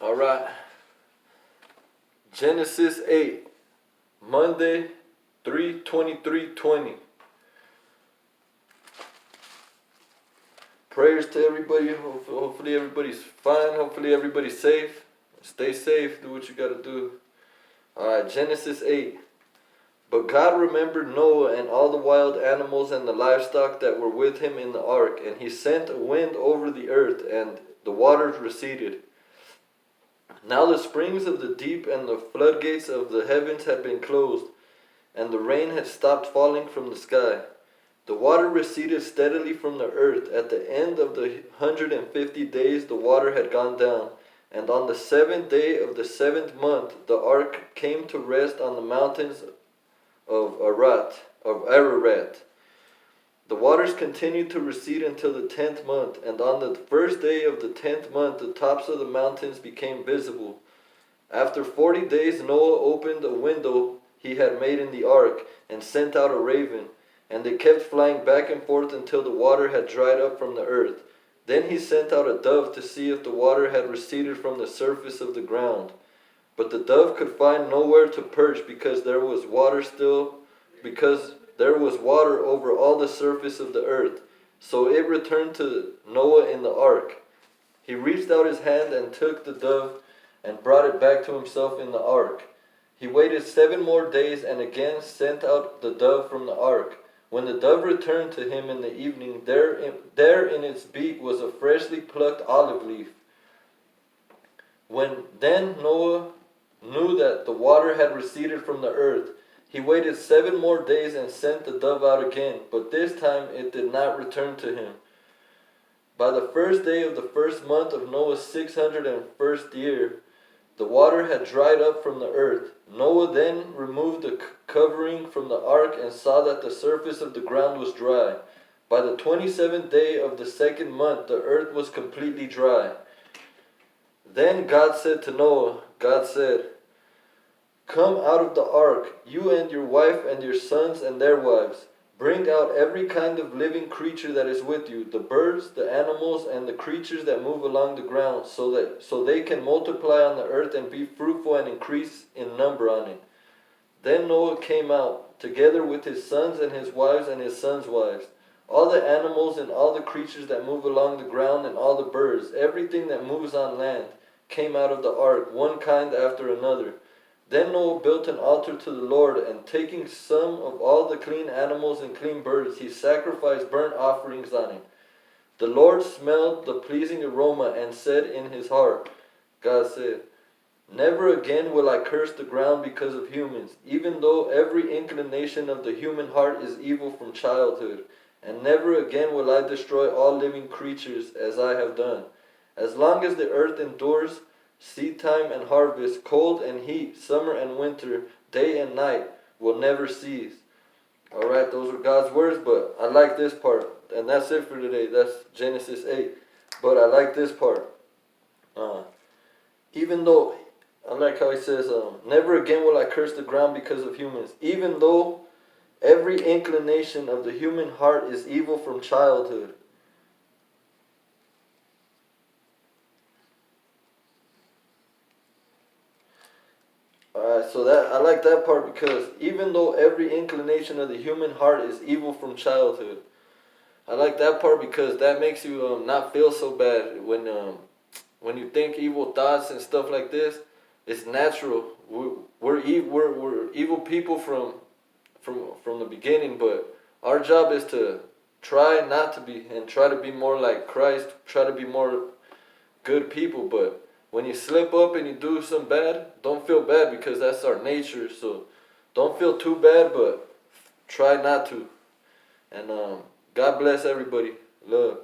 All right. Genesis 8, Monday, 3/23/20. Prayers to everybody. Hopefully everybody's fine. Hopefully everybody's safe. Stay safe. Do what you gotta do. Alright, Genesis 8. But God remembered Noah and all the wild animals and the livestock that were with him in the ark, and he sent a wind over the earth, and the waters receded. Now the springs of the deep and the floodgates of the heavens had been closed, and the rain had stopped falling from the sky. The water receded steadily from the earth. At the end of the 150 days the water had gone down, and on the 7th day of the 7th month the ark came to rest on the mountains of Ararat. The waters continued to recede until the 10th month, and on the first day of the 10th month the tops of the mountains became visible. After 40 days Noah opened a window he had made in the ark, and sent out a raven, and they kept flying back and forth until the water had dried up from the earth. Then he sent out a dove to see if the water had receded from the surface of the ground. But the dove could find nowhere to perch because there was water over all the surface of the earth. So it returned to Noah in the ark. He reached out his hand and took the dove and brought it back to himself in the ark. He waited 7 more days and again sent out the dove from the ark. When the dove returned to him in the evening, there in its beak was a freshly plucked olive leaf. Then Noah knew that the water had receded from the earth, he waited 7 more days and sent the dove out again, but this time it did not return to him. By the first day of the first month of Noah's 601st year, the water had dried up from the earth. Noah then removed the covering from the ark and saw that the surface of the ground was dry. By the 27th day of the 2nd month, the earth was completely dry. Then God said to Noah, God said, "Come out of the ark, you and your wife and your sons and their wives. Bring out every kind of living creature that is with you, the birds, the animals, and the creatures that move along the ground, so they can multiply on the earth and be fruitful and increase in number on it." Then Noah came out, together with his sons and his wives and his sons' wives. All the animals and all the creatures that move along the ground and all the birds, everything that moves on land, came out of the ark, one kind after another. Then Noah built an altar to the Lord, and taking some of all the clean animals and clean birds, he sacrificed burnt offerings on it. The Lord smelled the pleasing aroma and said in his heart, God said, "Never again will I curse the ground because of humans, even though every inclination of the human heart is evil from childhood. And never again will I destroy all living creatures as I have done. As long as the earth endures, seed time and harvest, cold and heat, summer and winter, day and night will never cease." Alright, those are God's words, but I like this part. And that's it for today. That's Genesis 8. But I like this part. Even though, I like how he says, "Never again will I curse the ground because of humans. Even though every inclination of the human heart is evil from childhood." Alright, so that I like that part because even though every inclination of the human heart is evil from childhood, I like that part because that makes you not feel so bad when you think evil thoughts and stuff like this. It's natural. We're evil people from the beginning, but our job is to try not to be and try to be more like Christ. Try to be more good people, but when you slip up and you do some bad, don't feel bad because that's our nature. So don't feel too bad, but try not to. And God bless everybody. Love.